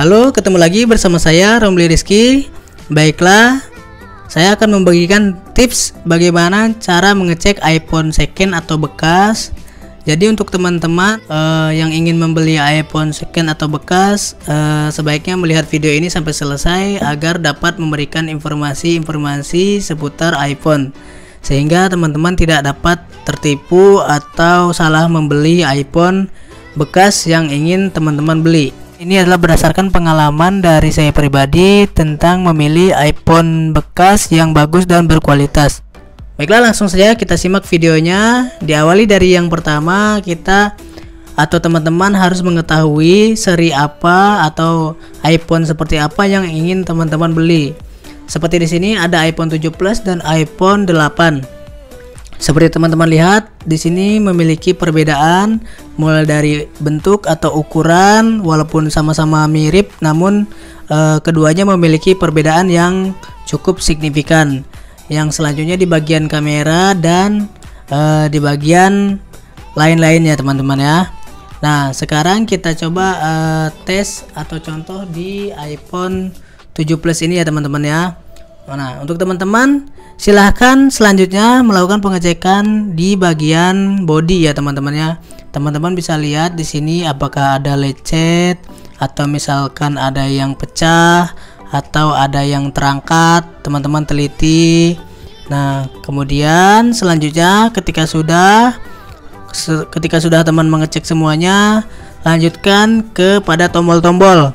Halo, ketemu lagi bersama saya Romli Rizky. Baiklah, saya akan membagikan tips bagaimana cara mengecek iPhone second atau bekas. Jadi untuk teman-teman yang ingin membeli iPhone second atau bekas, sebaiknya melihat video ini sampai selesai agar dapat memberikan informasi-informasi seputar iPhone, sehingga teman-teman tidak dapat tertipu atau salah membeli iPhone bekas yang ingin teman-teman beli. Ini adalah berdasarkan pengalaman dari saya pribadi tentang memilih iPhone bekas yang bagus dan berkualitas. Baiklah, langsung saja kita simak videonya. Diawali dari yang pertama, kita atau teman-teman harus mengetahui seri apa atau iPhone seperti apa yang ingin teman-teman beli. Seperti di sini ada iPhone 7 Plus dan iPhone 8. Seperti teman-teman lihat, di sini memiliki perbedaan mulai dari bentuk atau ukuran, walaupun sama-sama mirip, namun keduanya memiliki perbedaan yang cukup signifikan. Yang selanjutnya di bagian kamera dan di bagian lain-lainnya, teman-teman ya. Nah, sekarang kita coba tes atau contoh di iPhone 7 Plus ini ya, teman-teman ya. Nah, untuk teman-teman silahkan selanjutnya melakukan pengecekan di bagian body ya, teman-teman ya. Teman-teman bisa lihat di sini apakah ada lecet atau misalkan ada yang pecah atau ada yang terangkat, teman-teman teliti. Nah, kemudian selanjutnya ketika sudah teman mengecek semuanya, lanjutkan kepada tombol-tombol.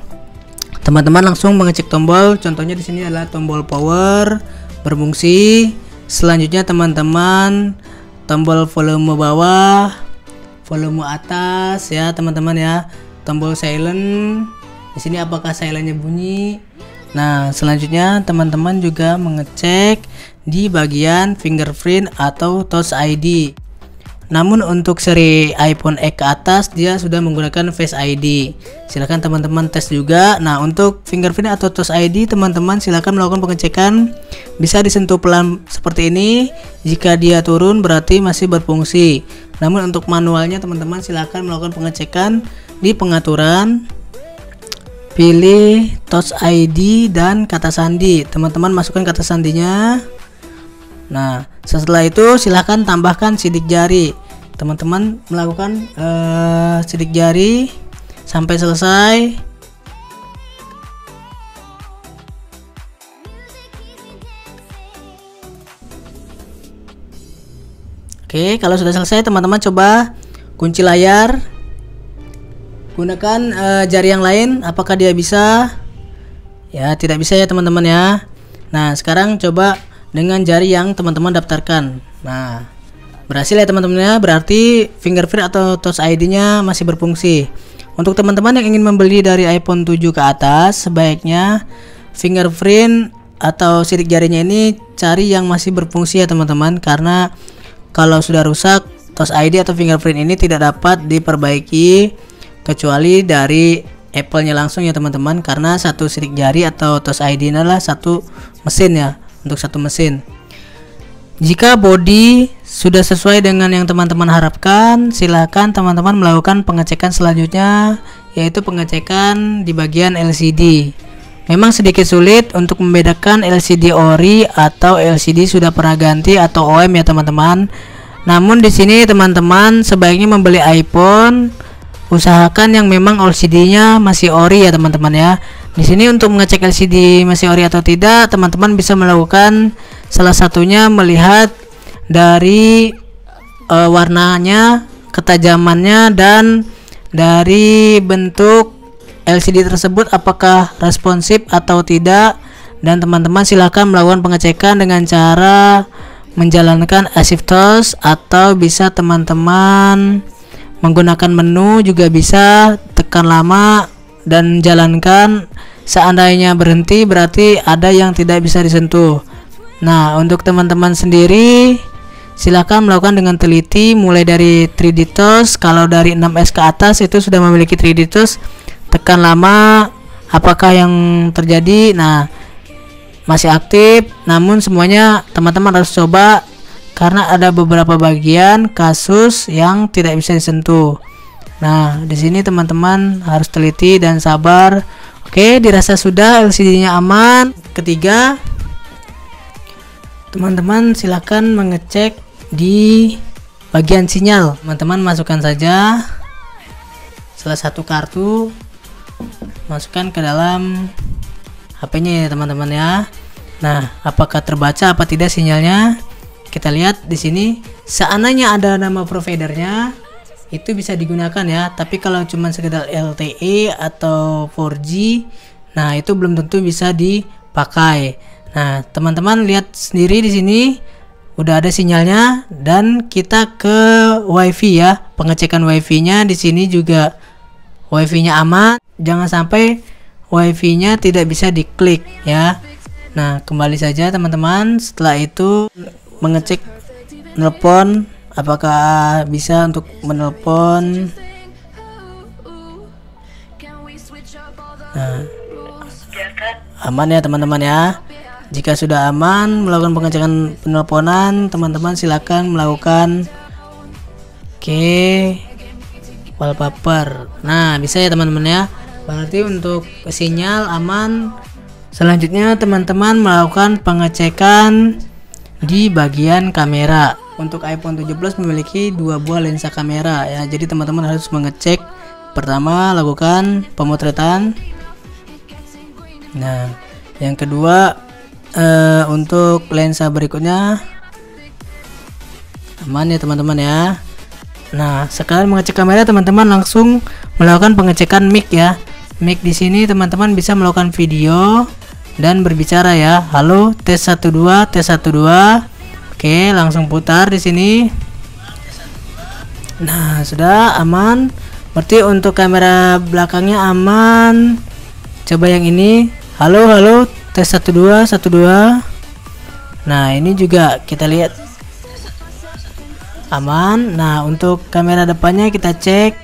Teman-teman langsung mengecek tombol. Contohnya di sini adalah tombol power berfungsi. Selanjutnya teman-teman tombol volume bawah, volume atas ya, teman-teman ya. Tombol silent. Di sini apakah silentnya bunyi? Nah, selanjutnya teman-teman juga mengecek di bagian fingerprint atau Touch ID. Namun untuk seri iPhone X ke atas dia sudah menggunakan Face ID. Silahkan teman-teman tes juga. Nah, untuk fingerprint atau Touch ID, teman-teman silahkan melakukan pengecekan. Bisa disentuh pelan seperti ini. Jika dia turun berarti masih berfungsi. Namun untuk manualnya, teman-teman silahkan melakukan pengecekan di pengaturan. Pilih Touch ID dan kata sandi. Teman-teman masukkan kata sandinya. Nah, setelah itu silahkan tambahkan sidik jari. Teman-teman melakukan sidik jari sampai selesai. Oke, kalau sudah selesai, teman-teman coba kunci layar. Gunakan jari yang lain. Apakah dia bisa? Ya, tidak bisa ya, teman-teman ya. Nah, sekarang coba dengan jari yang teman-teman daftarkan. Nah, berhasil ya, teman-teman ya. Berarti fingerprint atau Touch ID-nya masih berfungsi. Untuk teman-teman yang ingin membeli dari iPhone 7 ke atas, sebaiknya fingerprint atau sidik jarinya ini cari yang masih berfungsi ya, teman-teman. Karena kalau sudah rusak, Touch ID atau fingerprint ini tidak dapat diperbaiki kecuali dari Apple-nya langsung ya, teman-teman. Karena satu sidik jari atau Touch ID adalah satu mesin ya, untuk satu mesin. Jika body sudah sesuai dengan yang teman-teman harapkan, silahkan teman-teman melakukan pengecekan selanjutnya, yaitu pengecekan di bagian LCD. Memang sedikit sulit untuk membedakan LCD ori atau LCD sudah pernah ganti atau OM ya, teman-teman. Namun di sini teman-teman sebaiknya membeli iPhone, usahakan yang memang LCD-nya masih ori ya, teman-teman ya. Di sini untuk mengecek LCD masih ori atau tidak, teman-teman bisa melakukan salah satunya melihat dari warnanya, ketajamannya, dan dari bentuk LCD tersebut apakah responsif atau tidak. Dan teman-teman silahkan melakukan pengecekan dengan cara menjalankan Asiftos, atau bisa teman-teman menggunakan menu juga bisa, tekan lama dan jalankan. Seandainya berhenti berarti ada yang tidak bisa disentuh. Nah, untuk teman-teman sendiri silahkan melakukan dengan teliti mulai dari 3D Touch. Kalau dari 6S ke atas itu sudah memiliki 3D Touch, tekan lama apakah yang terjadi. Nah, masih aktif, namun semuanya teman-teman harus coba karena ada beberapa bagian kasus yang tidak bisa disentuh. Nah, di sini teman-teman harus teliti dan sabar. Oke, dirasa sudah LCD-nya aman. Ketiga, teman-teman silakan mengecek di bagian sinyal. Teman-teman masukkan saja salah satu kartu, masukkan ke dalam HP-nya ya teman-teman ya. Nah, apakah terbaca apa tidak sinyalnya? Kita lihat di sini, seandainya ada nama providernya itu bisa digunakan ya. Tapi kalau cuma sekedar LTE atau 4G, nah itu belum tentu bisa dipakai. Nah, teman-teman lihat sendiri di sini udah ada sinyalnya, dan kita ke WiFi ya. Pengecekan WiFi-nya di sini juga WiFi-nya aman. Jangan sampai WiFi-nya tidak bisa diklik ya. Nah, kembali saja teman-teman. Setelah itu mengecek nelpon, apakah bisa untuk menelpon. Nah, aman ya teman-teman ya. Jika sudah aman melakukan pengecekan penelponan, teman-teman silakan melakukan wallpaper. Nah, bisa ya teman-teman ya. Berarti untuk sinyal aman. Selanjutnya teman-teman melakukan pengecekan di bagian kamera. Untuk iPhone 7 Plus memiliki 2 buah lensa kamera ya. Jadi teman-teman harus mengecek. Pertama, lakukan pemotretan. Nah, yang kedua, untuk lensa berikutnya aman ya teman-teman ya. Nah, sekarang mengecek kamera, teman-teman langsung melakukan pengecekan mic ya. Mic di sini teman-teman bisa melakukan video dan berbicara ya. Halo, tes 12, tes 12. Oke, langsung putar di sini. Nah, sudah aman. Berarti untuk kamera belakangnya aman. Coba yang ini. Halo, halo, tes 12, 12. Nah, ini juga kita lihat aman. Nah, untuk kamera depannya kita cek.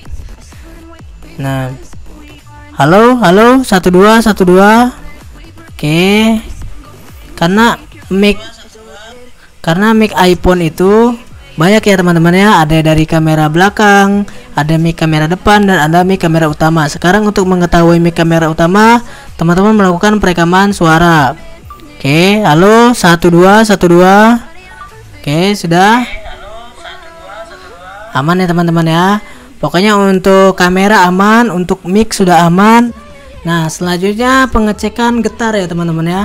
Nah, halo, halo, 12, 12. Oke. Karena mic iPhone itu banyak ya teman-teman ya. Ada dari kamera belakang, ada mic kamera depan, dan ada mic kamera utama. Sekarang untuk mengetahui mic kamera utama, teman-teman melakukan perekaman suara. Oke, halo 12, 12. Oke, sudah aman ya teman-teman ya. Pokoknya untuk kamera aman, untuk mic sudah aman. Nah, selanjutnya pengecekan getar ya teman-teman ya.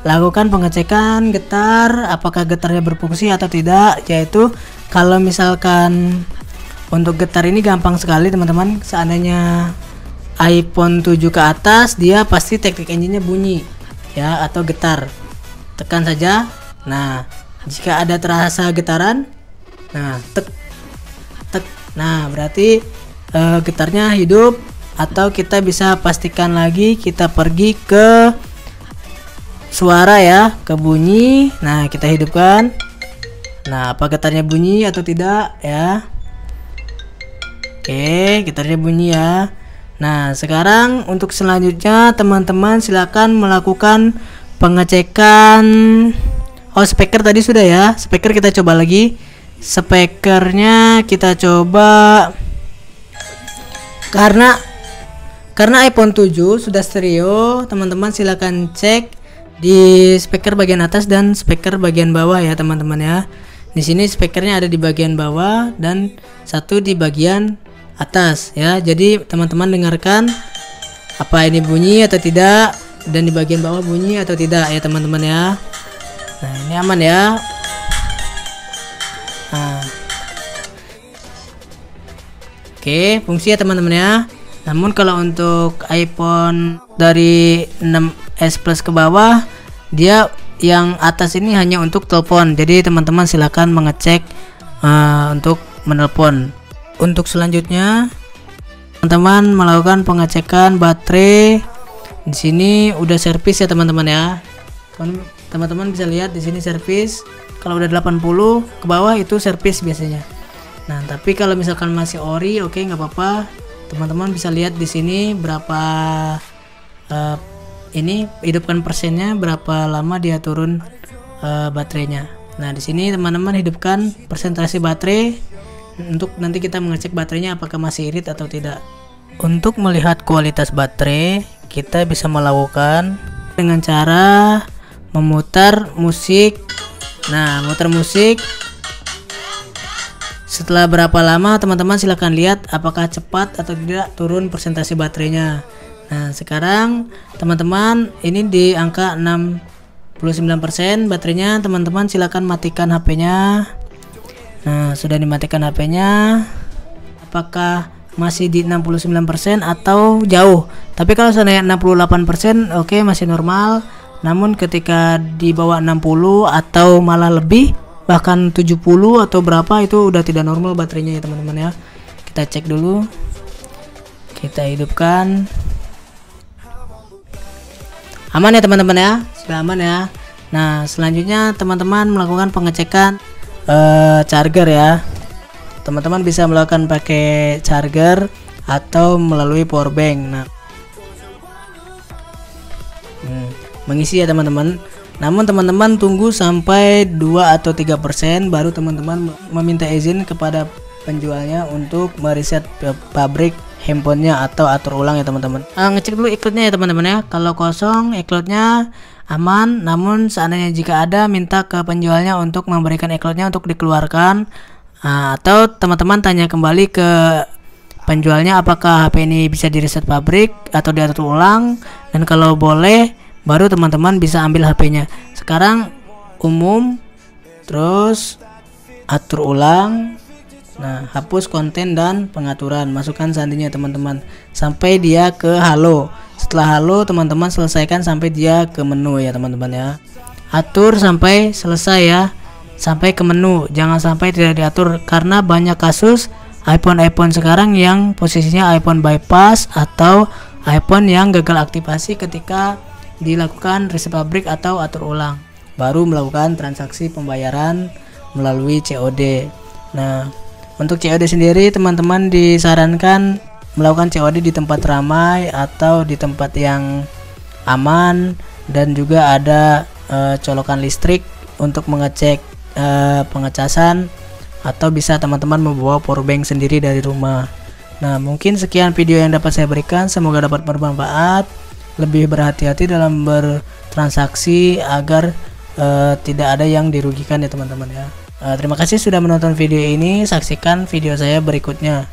Lakukan pengecekan getar, apakah getarnya berfungsi atau tidak. Yaitu kalau misalkan untuk getar ini gampang sekali teman-teman. Seandainya iPhone 7 ke atas, dia pasti teknik engine-nya bunyi ya, atau getar. Tekan saja. Nah, jika ada terasa getaran, nah tek tek, nah berarti getarnya hidup. Atau kita bisa pastikan lagi, kita pergi ke suara ya, ke bunyi. Nah, kita hidupkan. Nah, apa getarnya bunyi atau tidak ya? Oke, getarnya bunyi ya. Nah, sekarang untuk selanjutnya teman-teman silakan melakukan pengecekan. Oh, speaker tadi sudah ya. Speaker kita coba lagi. Speakernya kita coba. Karena iPhone 7 sudah stereo, teman-teman silakan cek di speaker bagian atas dan speaker bagian bawah ya teman-teman ya. Di sini speakernya ada di bagian bawah dan satu di bagian atas ya. Jadi teman-teman dengarkan apa ini bunyi atau tidak, dan di bagian bawah bunyi atau tidak ya teman-teman ya. Nah, ini aman ya. Nah. Oke, fungsi ya teman-teman ya. Namun kalau untuk iPhone dari 6s Plus ke bawah, dia yang atas ini hanya untuk telepon. Jadi teman-teman silakan mengecek untuk menelpon. Untuk selanjutnya teman-teman melakukan pengecekan baterai. Di sini udah servis ya teman-teman ya. Teman-teman bisa lihat di sini servis. Kalau udah 80 ke bawah itu servis biasanya. Nah, tapi kalau misalkan masih ori, oke, nggak apa-apa. Teman-teman bisa lihat di sini berapa ini hidupkan persennya, berapa lama dia turun baterainya. Nah, di sini teman-teman hidupkan persentase baterai untuk nanti kita mengecek baterainya apakah masih irit atau tidak. Untuk melihat kualitas baterai, kita bisa melakukan dengan cara memutar musik. Nah, muter musik. Setelah berapa lama teman-teman silahkan lihat apakah cepat atau tidak turun persentase baterainya. Nah, sekarang teman-teman ini di angka 69% baterainya. Teman-teman silahkan matikan HP-nya. Nah, sudah dimatikan HP-nya. Apakah masih di 69% atau jauh? Tapi kalau seandainya 68%, oke, masih normal. Namun ketika di bawah 60 atau malah lebih, bahkan 70 atau berapa, itu udah tidak normal baterainya ya teman-teman ya. Kita cek dulu. Kita hidupkan. Aman ya teman-teman ya, sudah aman ya. Nah, selanjutnya teman-teman melakukan pengecekan charger ya. Teman-teman bisa melakukan pakai charger atau melalui power bank. Nah, mengisi ya teman-teman. Namun teman-teman tunggu sampai 2 atau 3% baru teman-teman meminta izin kepada penjualnya untuk mereset pabrik handphonenya atau atur ulang ya teman-teman. Ngecek dulu iklannya ya teman-teman ya. Kalau kosong iklannya aman, namun seandainya jika ada, minta ke penjualnya untuk memberikan iklannya untuk dikeluarkan. Atau teman-teman tanya kembali ke penjualnya apakah HP ini bisa direset pabrik atau diatur ulang, dan kalau boleh baru teman-teman bisa ambil HP-nya. Sekarang umum, terus atur ulang. Nah, hapus konten dan pengaturan, masukkan sandinya teman-teman sampai dia ke halo. Setelah halo teman-teman selesaikan sampai dia ke menu ya teman-teman ya. Atur sampai selesai ya, sampai ke menu, jangan sampai tidak diatur, karena banyak kasus iPhone sekarang yang posisinya iPhone bypass atau iPhone yang gagal aktivasi ketika dilakukan reset pabrik atau atur ulang, baru melakukan transaksi pembayaran melalui COD. Nah, untuk COD sendiri teman-teman disarankan melakukan COD di tempat ramai atau di tempat yang aman, dan juga ada colokan listrik untuk mengecek pengecasan, atau bisa teman-teman membawa powerbank sendiri dari rumah. Nah, mungkin sekian video yang dapat saya berikan, semoga dapat bermanfaat. Lebih berhati-hati dalam bertransaksi agar tidak ada yang dirugikan ya teman-teman ya. Terima kasih sudah menonton video ini, saksikan video saya berikutnya.